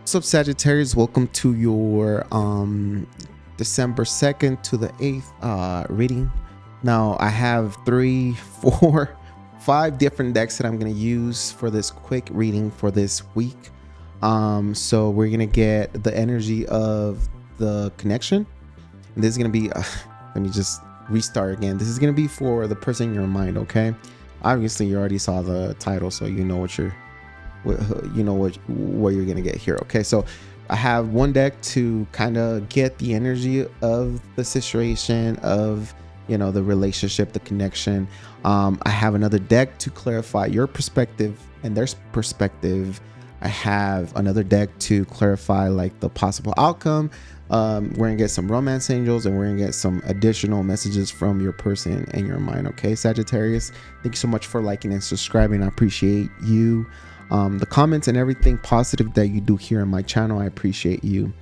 What's up, Sagittarius? Welcome to your December 2nd to the 8th reading. Now I have 3, 4, 5 different decks that I'm going to use for this quick reading for this week. So we're going to get the energy of the connection. And this is going to be let me just restart again. This is going to be for the person in your mind, okay? Obviously you already saw the title, so you know what you're what you're gonna get here. Okay, so I have one deck to kind of get the energy of the situation, of the relationship, the connection. I have another deck to clarify your perspective and their perspective. I have another deck to clarify like the possible outcome. We're gonna get some romance angels, and we're gonna get some additional messages from your person in your mind. Okay, Sagittarius, thank you so much for liking and subscribing. I appreciate you. The comments and everything positive that you do here on my channel, I appreciate you.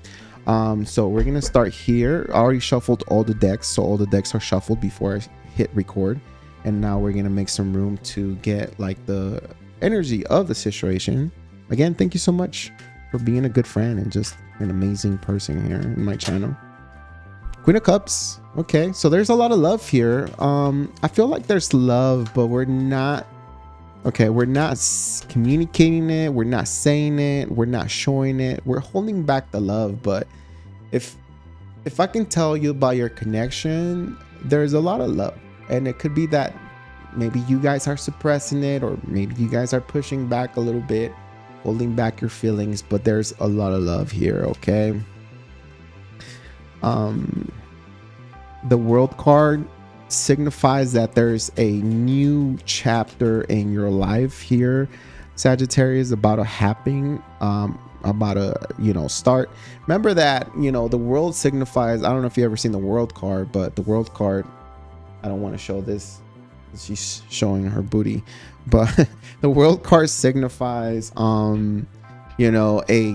So we're gonna start here. I already shuffled all the decks, so all the decks are shuffled before I hit record, and now we're gonna make some room to get like the energy of the situation. Again, thank you so much for being a good friend and just an amazing person here in my channel. Queen of Cups. Okay, so there's a lot of love here. I feel like there's love, but we're not communicating it, we're not saying it, we're not showing it, we're holding back the love. But if I can tell you about your connection, there's a lot of love, and it could be that maybe you guys are suppressing it, or maybe you guys are pushing back a little bit, holding back your feelings, but there's a lot of love here. Okay, the World card signifies that there's a new chapter in your life here, Sagittarius, about a happening, about a start. Remember that the world signifies, I don't know if you ever seen the World card, but the World card, I don't want to show this, she's showing her booty, but the World card signifies a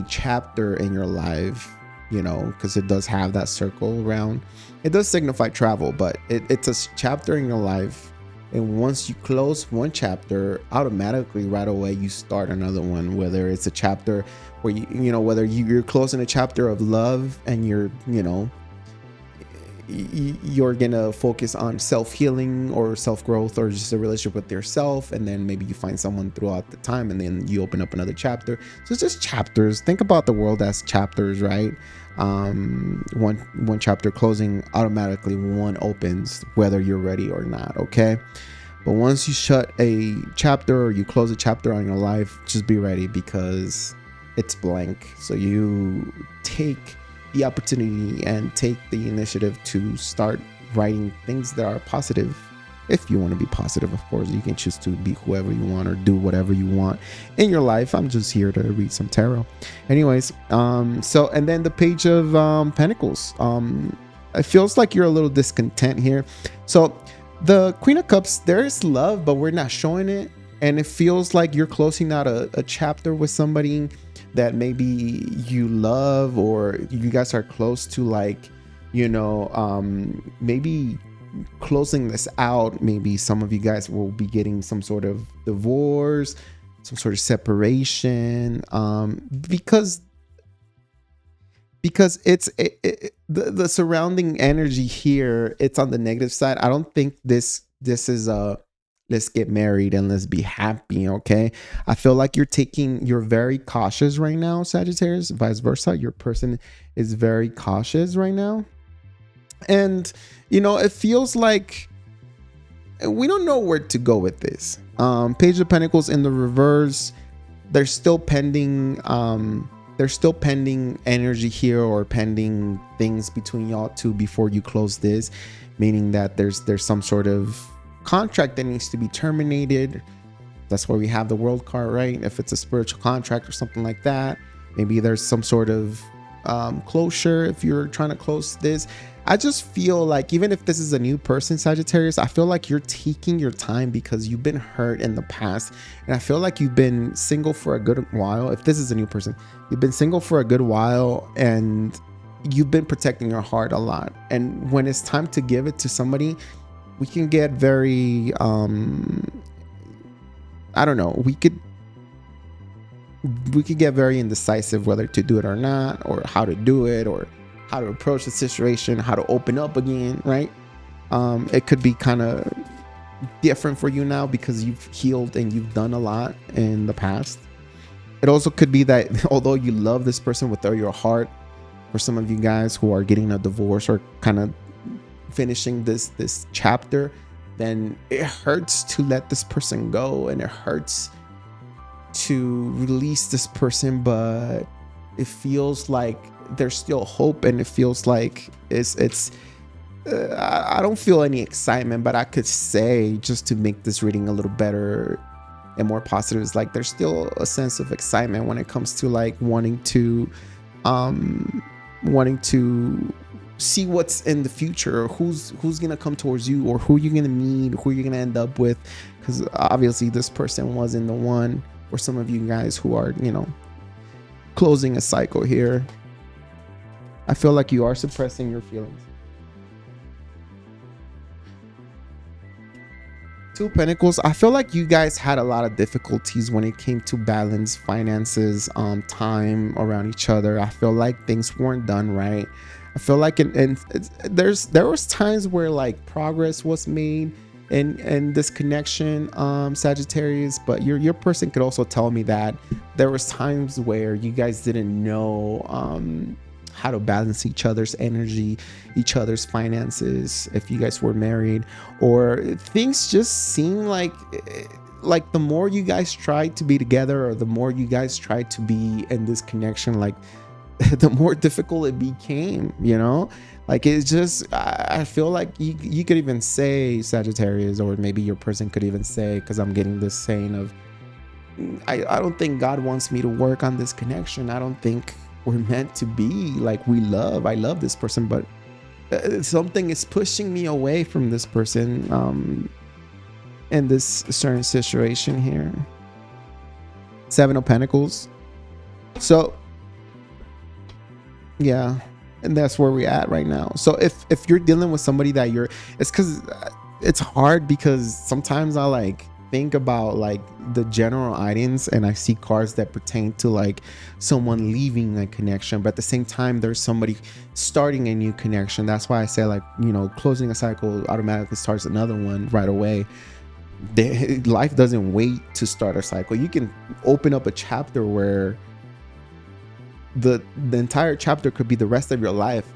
chapter in your life, because it does have that circle around. It does signify travel, but it's a chapter in your life, and once you close one chapter, automatically right away you start another one. Whether it's a chapter where whether you're closing a chapter of love, and you're gonna focus on self-healing or self-growth, or just a relationship with yourself, and then maybe you find someone throughout the time, and then you open up another chapter. So it's just chapters. Think about the world as chapters, right? One chapter closing, automatically one opens, whether you're ready or not. Okay, but once you shut a chapter or you close a chapter on your life, just be ready, because it's blank. So you take the opportunity and take the initiative to start writing things that are positive. If you want to be positive, of course, you can choose to be whoever you want or do whatever you want in your life. I'm just here to read some tarot. Anyways, so, and then the Page of Pentacles. It feels like you're a little discontent here. So the Queen of Cups, there is love, but we're not showing it. And it feels like you're closing out a chapter with somebody that maybe you love, or you guys are close to, like, maybe closing this out. Maybe some of you guys will be getting some sort of divorce, some sort of separation, because it's the surrounding energy here, it's on the negative side. I don't think this is a let's get married and let's be happy. Okay, I feel like you're very cautious right now, Sagittarius. Vice versa, your person is very cautious right now, and it feels like we don't know where to go with this. Page of Pentacles in the reverse, there's still pending energy here, or pending things between y'all two before you close this, meaning that there's some sort of contract that needs to be terminated. That's why we have the World card, right? If it's a spiritual contract or something like that, maybe there's some sort of closure if you're trying to close this. I just feel like, even if this is a new person, Sagittarius, I feel like you're taking your time because you've been hurt in the past, and I feel like you've been single for a good while. If this is a new person, you've been single for a good while, and you've been protecting your heart a lot, and when it's time to give it to somebody, we can get very I don't know, we could we could get very indecisive whether to do it or not, or how to do it, or how to approach the situation, how to open up again, right? It could be kind of different for you now because you've healed and you've done a lot in the past. It also could be that although you love this person with all your heart, for some of you guys who are getting a divorce or kind of finishing this chapter, then it hurts to let this person go, and it hurts to release this person, but it feels like there's still hope, and it feels like it's I don't feel any excitement, but I could say, just to make this reading a little better and more positive, is like there's still a sense of excitement when it comes to like wanting to see what's in the future, or who's gonna come towards you, or who you're gonna meet, who you're gonna end up with, because obviously this person wasn't the one. Or some of you guys who are, you know, closing a cycle here, I feel like you are suppressing your feelings. Two of Pentacles, I feel like you guys had a lot of difficulties when it came to balance, finances, time around each other. I feel like things weren't done right. I feel like there was times where like progress was made in this connection, Sagittarius, but your person could also tell me that there was times where you guys didn't know how to balance each other's energy, each other's finances, if you guys were married, or things just seem like the more you guys tried to be together, or the more you guys tried to be in this connection, like the more difficult it became, you know? Like, it's just, I feel like you could even say, Sagittarius, or maybe your person could even say, because I'm getting this saying of, I don't think God wants me to work on this connection. I don't think we're meant to be like I love this person, but something is pushing me away from this person in this certain situation here. Seven of Pentacles. So, yeah. And that's where we're at right now. So if you're dealing with somebody that it's because it's hard, because sometimes I like think about like the general audience, and I see cards that pertain to like someone leaving a connection, but at the same time there's somebody starting a new connection. That's why I say, like, you know, closing a cycle automatically starts another one right away. Life doesn't wait to start a cycle. You can open up a chapter where the entire chapter could be the rest of your life,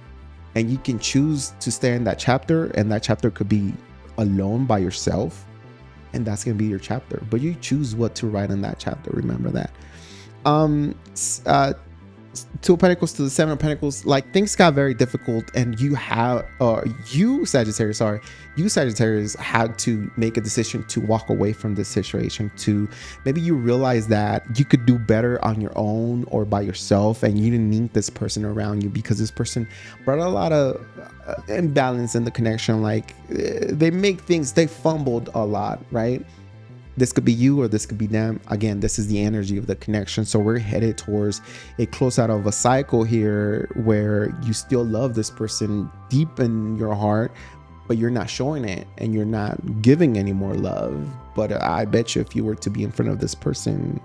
and you can choose to stay in that chapter, and that chapter could be alone by yourself, and that's gonna be your chapter, but you choose what to write in that chapter. Remember that. Two of Pentacles to the Seven of Pentacles, like things got very difficult, and you Sagittarius had to make a decision to walk away from this situation. To maybe you realize that you could do better on your own or by yourself, and you didn't need this person around you, because this person brought a lot of imbalance in the connection. Like they fumbled a lot, right? This could be you, or this could be them. Again, this is the energy of the connection. So we're headed towards a close out of a cycle here, where you still love this person deep in your heart, but you're not showing it, and you're not giving any more love. But I bet you, if you were to be in front of this person,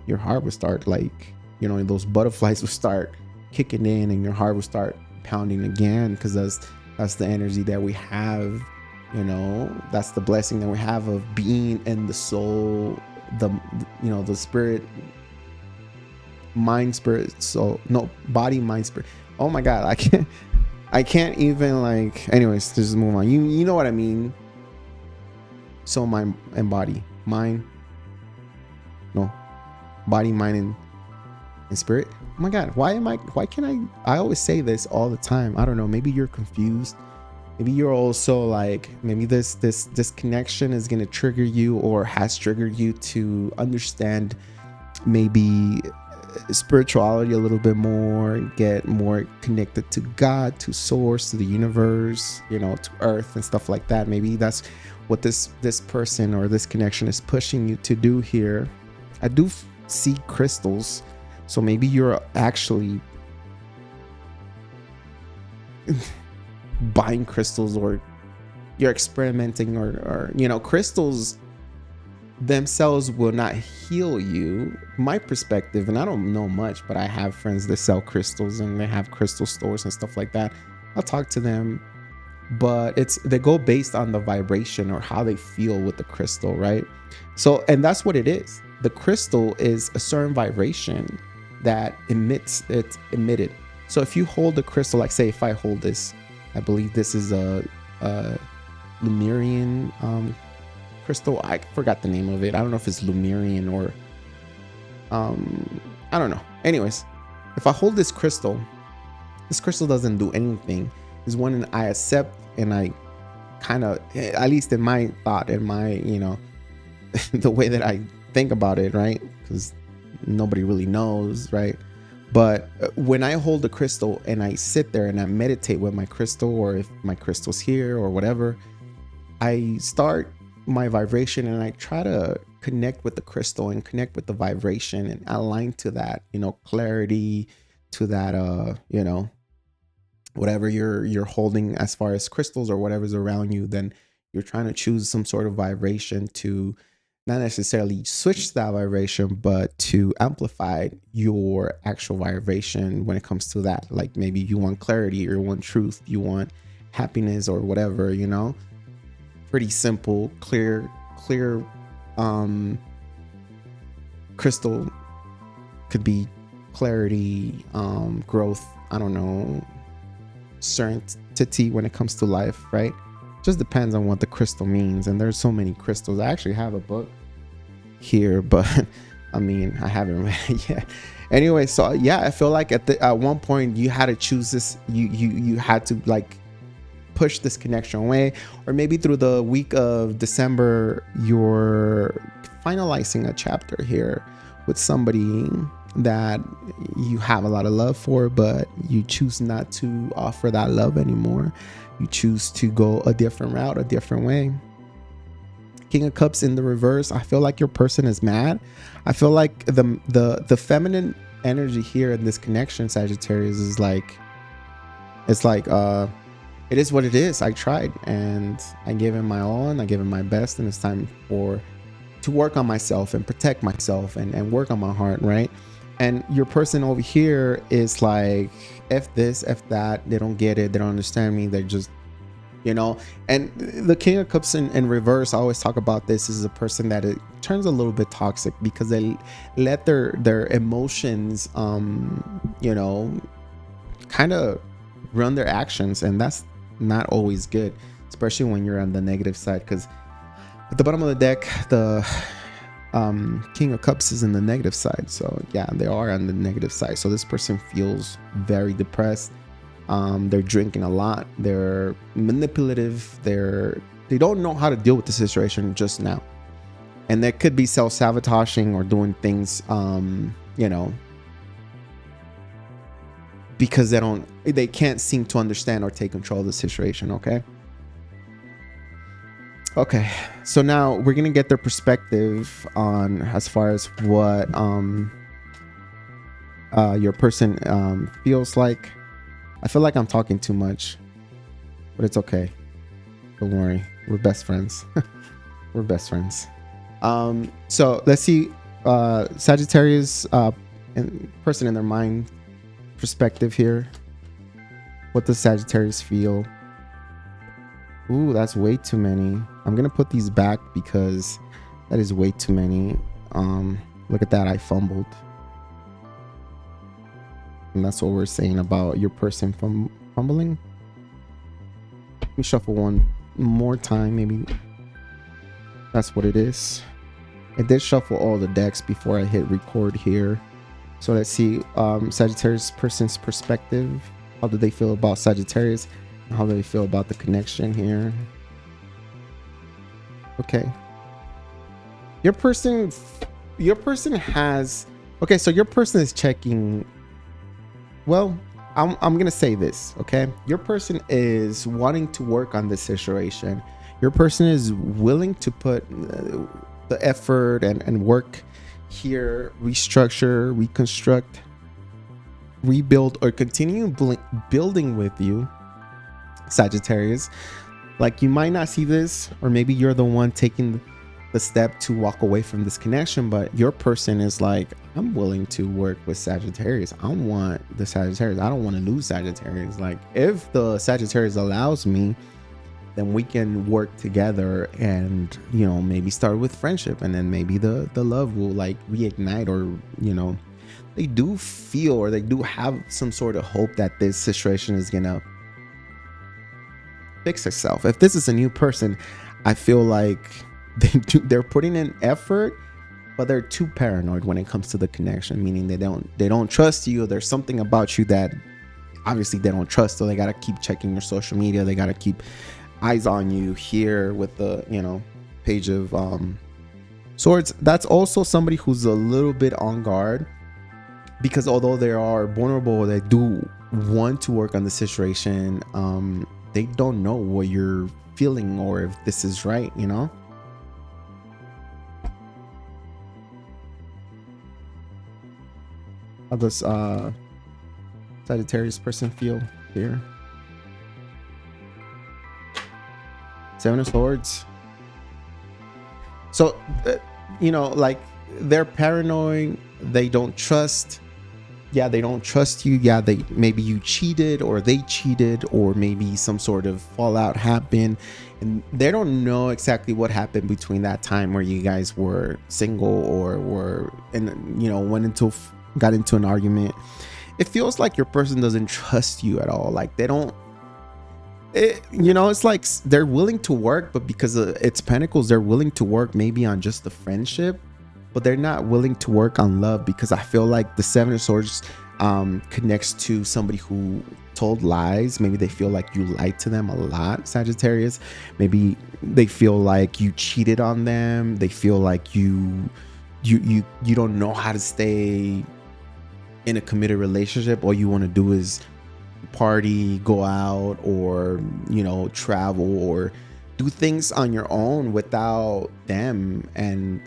your heart would start, like, you know, those butterflies would start kicking in, and your heart would start pounding again, because that's the energy that we have. You know, that's the blessing that we have of being in the soul, the spirit, mind, spirit, soul, no, body, mind, spirit. Oh my God, I can't even, like, anyways, just move on. You know what I mean? Soul, mind, and body. Mind, no, body, mind, and spirit. Oh my God, why can't I always say this all the time. I don't know, maybe you're confused. Maybe you're also like, maybe this connection is going to trigger you, or has triggered you to understand maybe spirituality a little bit more, get more connected to God, to source, to the universe, you know, to earth and stuff like that. Maybe that's what this person or this connection is pushing you to do here. I do see crystals, so maybe you're actually buying crystals, or you're experimenting, or you know, crystals themselves will not heal you. My perspective, and I don't know much, but I have friends that sell crystals and they have crystal stores and stuff like that. I'll talk to them, but they go based on the vibration or how they feel with the crystal, right? So, and that's what it is. The crystal is a certain vibration that it's emitted. So if you hold the crystal, like say if I hold this, I believe this is a Lemurian crystal. I forgot the name of it. I don't know if it's Lemurian or I don't know. Anyways, if I hold this crystal doesn't do anything. It's one I accept, and I kind of, at least in my thought, in my, you know, the way that I think about it, right? Because nobody really knows, right? But when I hold the crystal and I sit there and I meditate with my crystal, or if my crystal's here or whatever, I start my vibration and I try to connect with the crystal and connect with the vibration and align to that, you know, clarity, to that, you know, whatever you're holding as far as crystals or whatever's around you. Then you're trying to choose some sort of vibration to not necessarily switch that vibration, but to amplify your actual vibration when it comes to that. Like maybe you want clarity, or you want truth, you want happiness, or whatever, you know. Pretty simple, clear crystal could be clarity, growth, I don't know, certainty when it comes to life, right? Just depends on what the crystal means. And there's so many crystals. I actually have a book here, but I mean, I haven't read it yet. Anyway, so yeah, I feel like at one point you had to choose this. You had to like push this connection away, or maybe through the week of December you're finalizing a chapter here with somebody that you have a lot of love for, but you choose not to offer that love anymore. You choose to go a different route, a different way. King of Cups in the reverse. I feel like your person is mad. I feel like the feminine energy here in this connection, Sagittarius, is like, it's like it is what it is. I tried and I gave him my all and I gave him my best, and it's time to work on myself and protect myself and work on my heart, right? And your person over here is like, F this, F that. They don't get it. They don't understand me. They're just, you know. And the King of Cups in reverse, I always talk about this, is a person that it turns a little bit toxic because they let their emotions, you know, kind of run their actions. And that's not always good, especially when you're on the negative side, because at the bottom of the deck, the King of Cups is in the negative side. So yeah, they are on the negative side. So this person feels very depressed. They're drinking a lot. They're manipulative. They don't know how to deal with the situation just now. And there could be self-sabotaging or doing things, you know, because they can't seem to understand or take control of the situation. Okay, so now we're gonna get their perspective on as far as what your person feels like. I feel like I'm talking too much, but it's okay. Don't worry, we're best friends. We're best friends. So let's see, Sagittarius and person in their mind perspective here. What does Sagittarius feel? Ooh, that's way too many. I'm gonna put these back because that is way too many. Look at that, I fumbled. And that's what we're saying about your person fumbling. Let me shuffle one more time, maybe that's what it is. I did shuffle all the decks before I hit record here. So let's see, Sagittarius person's perspective. How do they feel about Sagittarius? How do they feel about the connection here? Okay. Your person has, okay, so your person is checking. Well, I'm gonna say this, okay? Your person is wanting to work on this situation. Your person is willing to put the effort and work here, restructure, reconstruct, rebuild, or continue building with you, Sagittarius. Like, you might not see this, or maybe you're the one taking the step to walk away from this connection, but your person is like, I'm willing to work with Sagittarius. I want the Sagittarius. I don't want to lose Sagittarius. Like, if the Sagittarius allows me, then we can work together and, you know, maybe start with friendship, and then maybe the love will like reignite, or, you know, they do feel, or they do have some sort of hope that this situation is gonna fix itself. If this is a new person, I feel like they're putting in effort, but they're too paranoid when it comes to the connection, meaning they don't trust you. There's something about you that obviously they don't trust, so they gotta keep checking your social media. They gotta keep eyes on you here with the, you know, Page of Swords. That's also somebody who's a little bit on guard, because although they are vulnerable, they do want to work on the situation. They don't know what you're feeling or if this is right, you know. How does Sagittarius person feel here? Seven of Swords. So, you know, like, they're paranoid. They don't trust. Yeah, they don't trust you. Yeah, maybe you cheated, or they cheated, or maybe some sort of fallout happened, and they don't know exactly what happened between that time where you guys were single or were, and, you know, got into an argument. It feels like your person doesn't trust you at all. Like, they don't. You know, it's like they're willing to work, but because it's Pentacles, they're willing to work maybe on just the friendship, but they're not willing to work on love, because I feel like the Seven of Swords connects to somebody who told lies. Maybe they feel like you lied to them a lot, Sagittarius. Maybe they feel like you cheated on them. They feel like you don't know how to stay in a committed relationship. All you want to do is party, go out, or, you know, travel, or do things on your own without them. And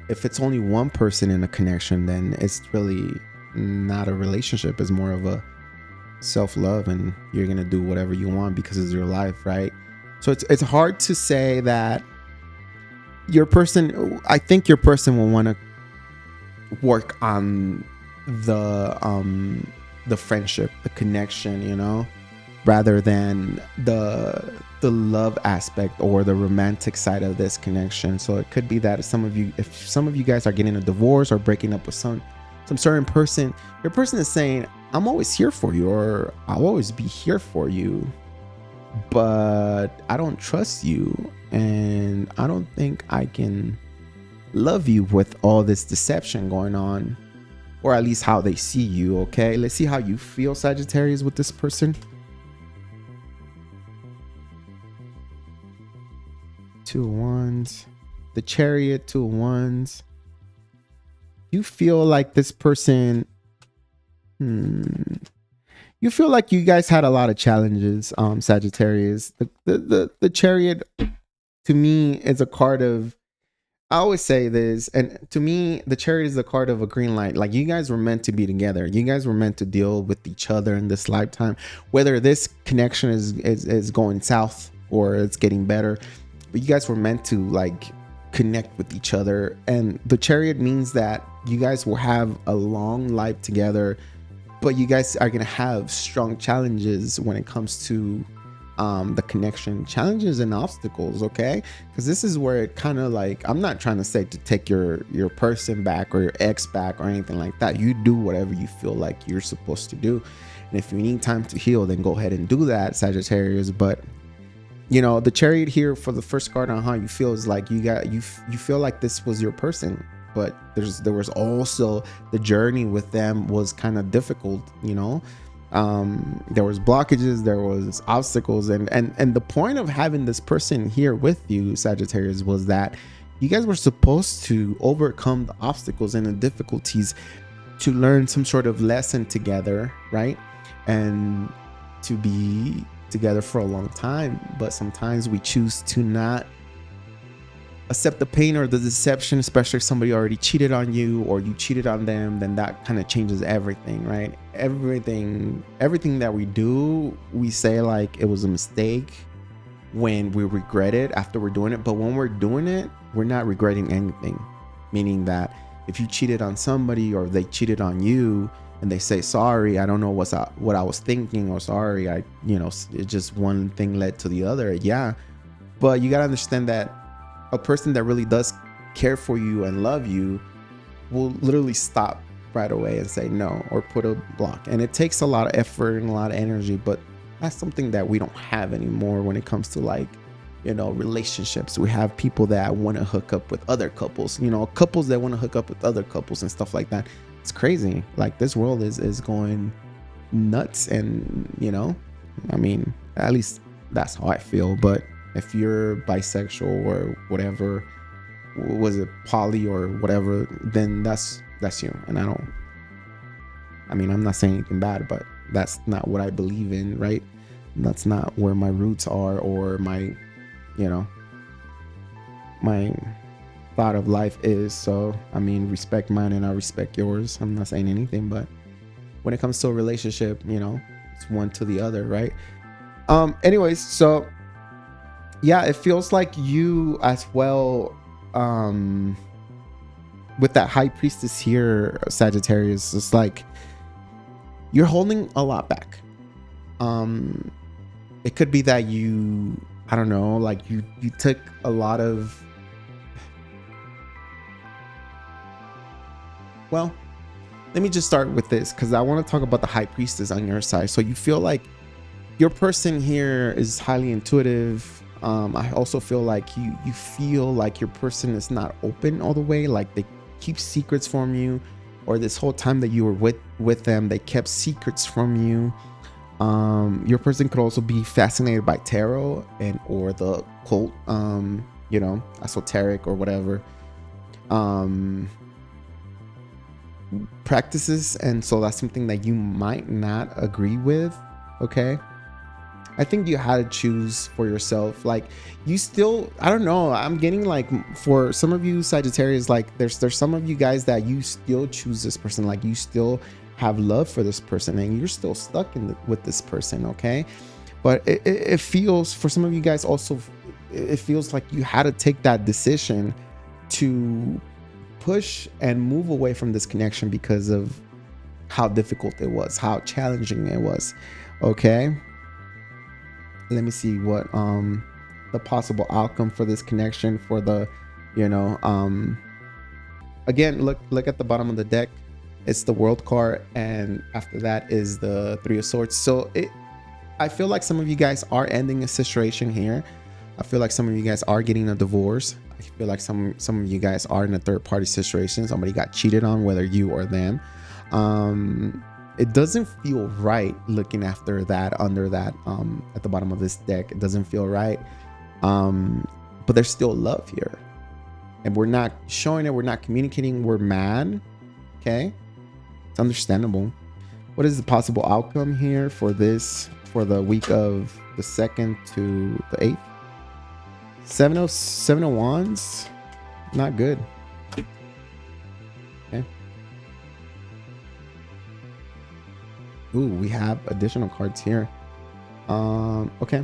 if it's only one person in a connection, then it's really not a relationship. It's more of a self-love, and you're gonna do whatever you want because it's your life, right? So it's hard to say that your person. I think your person will want to work on the friendship, the connection, you know, rather than the love aspect or the romantic side of this connection. So it could be that if some of you guys are getting a divorce or breaking up with some certain person, your person is saying, I'm always here for you, or I'll always be here for you, but I don't trust you, and I don't think I can love you with all this deception going on, or at least how they see you. Okay, let's see how you feel, Sagittarius, with this person. Two of Wands, the Chariot, Two of Wands. You feel like this person, you feel like you guys had a lot of challenges, Sagittarius. The Chariot, to me, is a card of, I always say this, and to me, the Chariot is the card of a green light. Like, you guys were meant to be together. You guys were meant to deal with each other in this lifetime. Whether this connection is going south or it's getting better, but you guys were meant to, like, connect with each other. And the Chariot means that you guys will have a long life together, but you guys are gonna have strong challenges when it comes to the connection, challenges and obstacles. Okay, because this is where it kind of, like, I'm not trying to say to take your person back or your ex back or anything like that. You do whatever you feel like you're supposed to do, and if you need time to heal, then go ahead and do that, Sagittarius. But, you know, the Chariot here for the first card on how you feel is like you feel like this was your person, but there was also the journey with them was kind of difficult, you know. There was blockages, there was obstacles, and the point of having this person here with you, Sagittarius, was that you guys were supposed to overcome the obstacles and the difficulties to learn some sort of lesson together, right? And to be together for a long time. But sometimes we choose to not accept the pain or the deception, especially if somebody already cheated on you or you cheated on them. Then that kind of changes everything, right? Everything that we do, we say like it was a mistake when we regret it after we're doing it. But when we're doing it, we're not regretting anything. Meaning that if you cheated on somebody or they cheated on you and they say, sorry, I don't know what I was thinking, or sorry, it just one thing led to the other. Yeah. But you got to understand that a person that really does care for you and love you will literally stop right away and say no, or put a block. And it takes a lot of effort and a lot of energy, but that's something that we don't have anymore when it comes to like, relationships. We have people that want to hook up with other couples, couples that want to hook up with other couples and stuff like that. It's crazy. Like, this world is going nuts. And, I mean, at least that's how I feel. But if you're bisexual or whatever, was it poly or whatever, then that's you. And I'm not saying anything bad, but that's not what I believe in, right? That's not where my roots are, or my my thought of life is. So respect mine and I respect yours. I'm not saying anything, but when it comes to a relationship, it's one to the other, right? Anyways, so yeah, it feels like you as well, with that high priestess here, Sagittarius, it's like you're holding a lot back. It could be that you, I don't know, like you took a lot of, well, let me just start with this, because I want to talk about the high priestess on your side. So you feel like your person here is highly intuitive. I also feel like you feel like your person is not open all the way, like they keep secrets from you, or this whole time that you were with them, they kept secrets from you. Your person could also be fascinated by tarot and or the occult, esoteric or whatever practices, and so that's something that you might not agree with. Okay, I think you had to choose for yourself. Like, you still, I don't know, I'm getting like, for some of you Sagittarius, like there's some of you guys that you still choose this person, like you still have love for this person and you're still stuck with this person. Okay, but it feels, for some of you guys also, it feels like you had to take that decision to push and move away from this connection because of how difficult it was, how challenging it was. Okay, let me see what the possible outcome for this connection, for the again, look at the bottom of the deck. It's the World card, and after that is the Three of Swords. So I feel like some of you guys are ending a situation here. I feel like some of you guys are getting a divorce. I feel like some of you guys are in a third party situation. Somebody got cheated on, whether you or them. It doesn't feel right looking after that, under that, at the bottom of this deck. It doesn't feel right. But there's still love here, and we're not showing it. We're not communicating. We're mad. Okay, it's understandable. What is the possible outcome here for this, for the week of the 2nd to the 8th? Seven of Wands, not good. Okay. Ooh, we have additional cards here. Okay.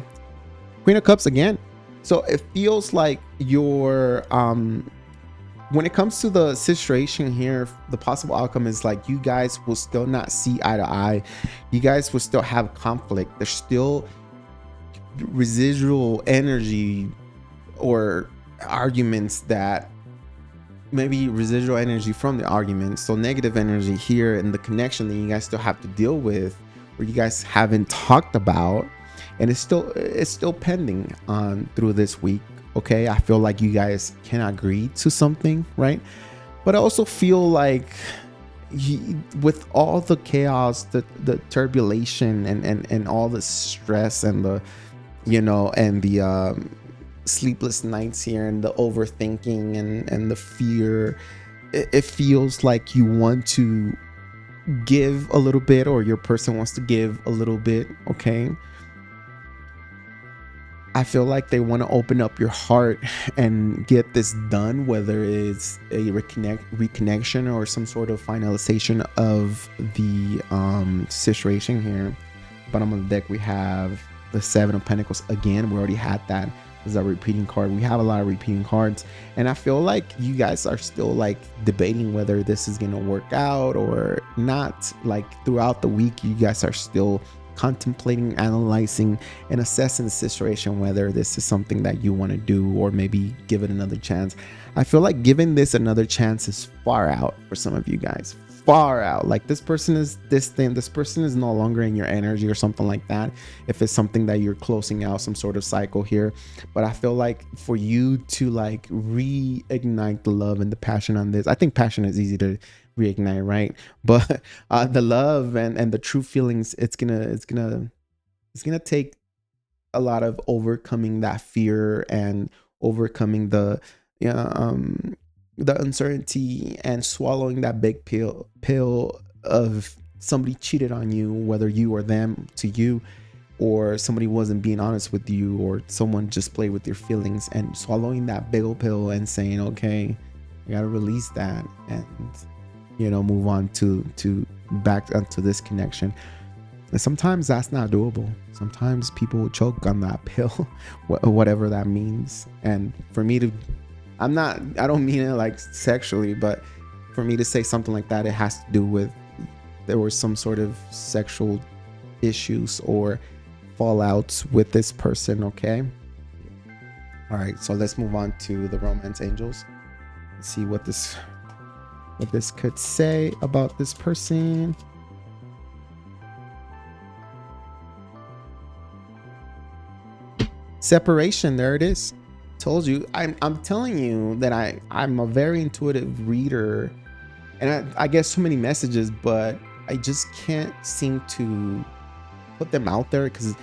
Queen of Cups again. So it feels like you're, when it comes to the situation here, the possible outcome is like you guys will still not see eye to eye. You guys will still have conflict. There's still residual energy or arguments, that maybe residual energy from the argument. So negative energy here in the connection that you guys still have to deal with, where you guys haven't talked about, and it's still pending on through this week. Okay, I feel like you guys can agree to something, right? But I also feel like with all the chaos, the turbulation, and all the stress, and the and the sleepless nights here, and the overthinking, and the fear, it feels like you want to give a little bit, or your person wants to give a little bit. Okay, I feel like they want to open up your heart and get this done, whether it's a reconnection or some sort of finalization of the situation here. Bottom of the deck, we have the 7 of Pentacles again. We already had that is a repeating card. We have a lot of repeating cards, and I feel like you guys are still like debating whether this is gonna work out or not. Like throughout the week, you guys are still contemplating, analyzing, and assessing the situation, whether this is something that you want to do or maybe give it another chance. I feel like giving this another chance is far out for some of you guys. Far out. Like this person is distant, this person is no longer in your energy or something like that, if it's something that you're closing out some sort of cycle here. But I feel like for you to like reignite the love and the passion on this, I think passion is easy to reignite, right? But the love and the true feelings, it's gonna take a lot of overcoming that fear and overcoming the uncertainty and swallowing that big pill of somebody cheated on you, whether you or them to you, or somebody wasn't being honest with you, or someone just played with your feelings, and swallowing that big old pill and saying, okay, I gotta release that and move on to back onto this connection. And sometimes that's not doable. Sometimes people choke on that pill, whatever that means. And for me to, I don't mean it like sexually, but for me to say something like that, it has to do with there was some sort of sexual issues or fallouts with this person. Okay. All right. So let's move on to the romance angels. Let's see what this could say about this person. Separation. There it is. Told you. I'm telling you that I'm a very intuitive reader, and I get so many messages, but I just can't seem to put them out there because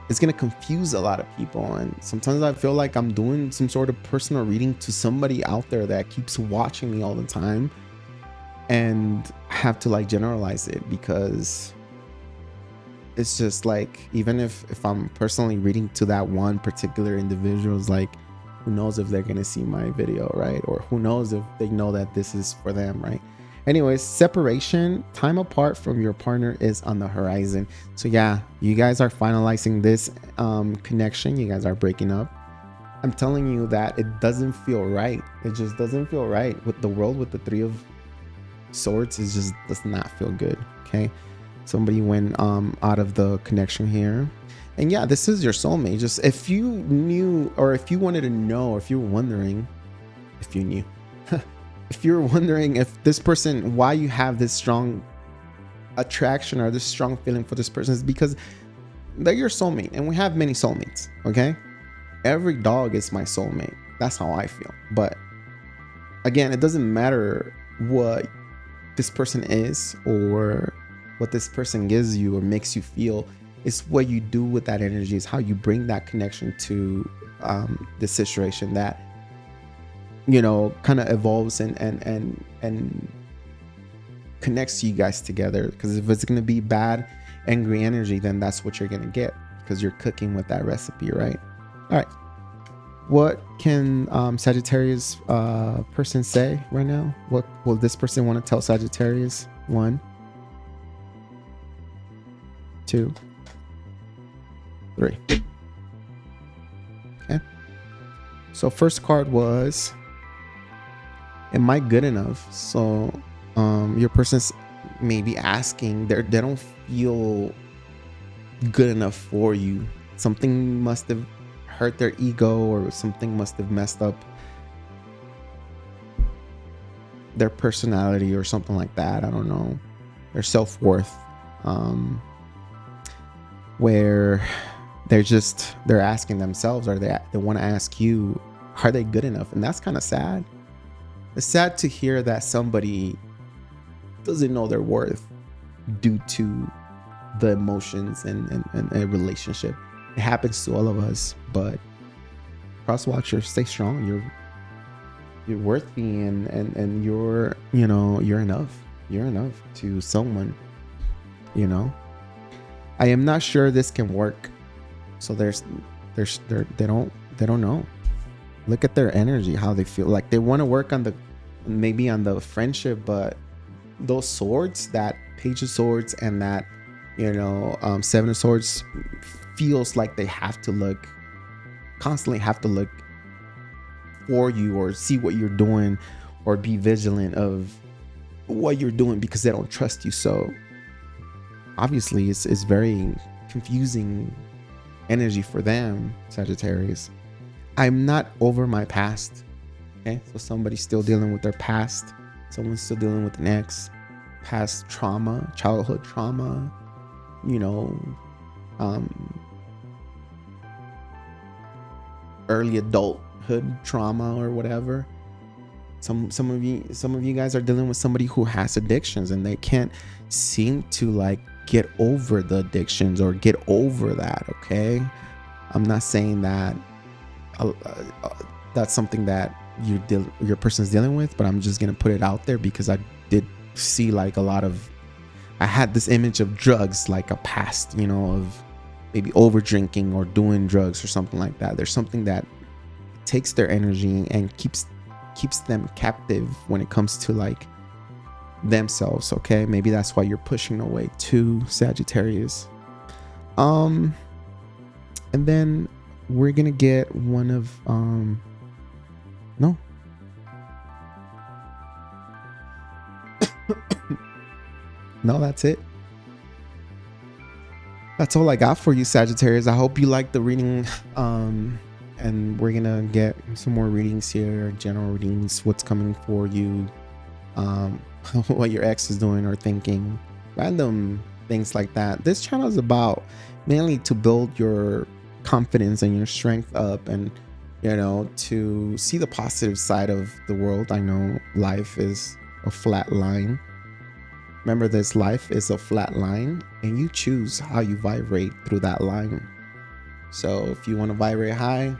it's gonna confuse a lot of people. And sometimes I feel like I'm doing some sort of personal reading to somebody out there that keeps watching me all the time, and I have to like generalize it because it's just like, even if I'm personally reading to that one particular individual, it's like, who knows if they're gonna see my video, right? Or who knows if they know that this is for them, right? Anyways, separation, time apart from your partner is on the horizon. So yeah, you guys are finalizing this connection. You guys are breaking up. I'm telling you that it doesn't feel right. It just doesn't feel right with the world. With the Three of Swords, it just does not feel good. Okay, somebody went out of the connection here. And yeah, this is your soulmate. Just if you knew, or if you wanted to know, if you were wondering, if you knew, if you're wondering if this person, why you have this strong attraction or this strong feeling for this person, is because they're your soulmate, and we have many soulmates. Okay, every dog is my soulmate. That's how I feel. But again, it doesn't matter what this person is or what this person gives you or makes you feel. It's what you do with that energy. Is how you bring that connection to the situation that kind of evolves and connects you guys together. Because if it's going to be bad, angry energy, then that's what you're going to get, because you're cooking with that recipe, right? All right. What can Sagittarius person say right now? What will this person want to tell Sagittarius? 1, 2, 3. Okay. So first card was, am I good enough? So your person's maybe asking, they don't feel good enough for you. Something must have hurt their ego, or something must have messed up their personality or something like that. I don't know. Their self-worth. Where they're asking themselves, or they want to ask you, are they good enough? And that's kind of sad. It's sad to hear that somebody doesn't know their worth due to the emotions and a relationship. It happens to all of us, but cross watcher, stay strong. You're worthy, and you're enough. You're enough to someone. I am not sure this can work. So they don't know. Look at their energy, how they feel. Like they want to work on the friendship, but those swords, that Page of Swords and that Seven of Swords, feels like they have to look constantly have to look for you or see what you're doing or be vigilant of what you're doing because they don't trust you. So obviously it's very confusing energy for them, Sagittarius. I'm not over my past. Okay, so somebody's still dealing with their past. Someone's still dealing with an ex, past trauma, childhood trauma, you know, early adulthood trauma or whatever. Some of you guys are dealing with somebody who has addictions and they can't seem to like get over the addictions or get over that. Okay, I'm not saying that that's something that your person's dealing with, but I'm just gonna put it out there because I did see like I had this image of drugs like a past, you know, of maybe over drinking or doing drugs or something like that. There's something that takes their energy and keeps them captive when it comes to like themselves. Okay, maybe that's why you're pushing away too, Sagittarius. And then we're gonna get one of no no, that's it. That's all I got for you, Sagittarius. I hope you liked the reading. And we're gonna get some more readings here, general readings, what's coming for you, what your ex is doing or thinking, random things like that. This channel is about mainly to build your confidence and your strength up, and you know, to see the positive side of the world. I know life is a flat line. Remember this, life is a flat line and you choose how you vibrate through that line. So if you want to vibrate high,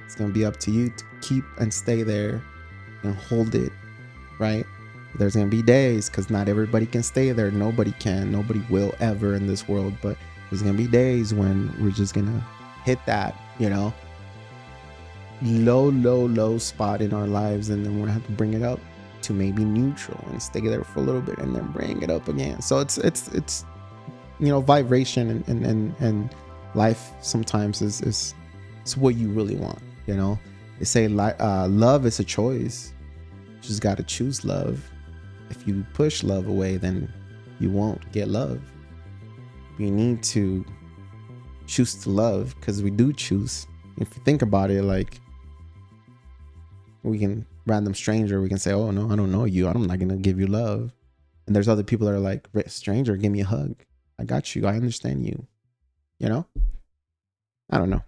it's going to be up to you to keep and stay there and hold it, right? There's going to be days, because not everybody can stay there. Nobody can. Nobody will ever in this world. But there's going to be days when we're just going to hit that, you know, low spot in our lives. And then we're going to have to bring it up to maybe neutral and stay there for a little bit and then bring it up again. So it's you know, vibration and life sometimes is what you really want. You know, they say love is a choice. You just got to choose love. If you push love away, then you won't get love. You need to choose to love, because we do choose. If you think about it, like, we can random stranger, we can say, oh no, I don't know you, I'm not gonna give you love. And there's other people that are like, stranger, give me a hug, I got you, I understand you, you know. I don't know.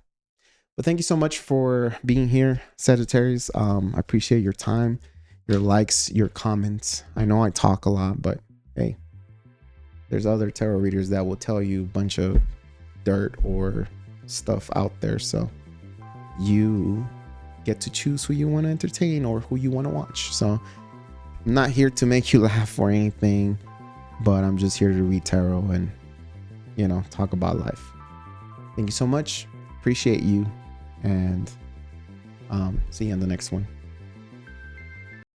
But thank you so much for being here, Sagittarius. I appreciate your time, your likes, your comments. I know I talk a lot, but hey, there's other tarot readers that will tell you a bunch of dirt or stuff out there. So you get to choose who you want to entertain or who you want to watch. So I'm not here to make you laugh or anything, but I'm just here to read tarot and, you know, talk about life. Thank you so much. Appreciate you. And see you on the next one.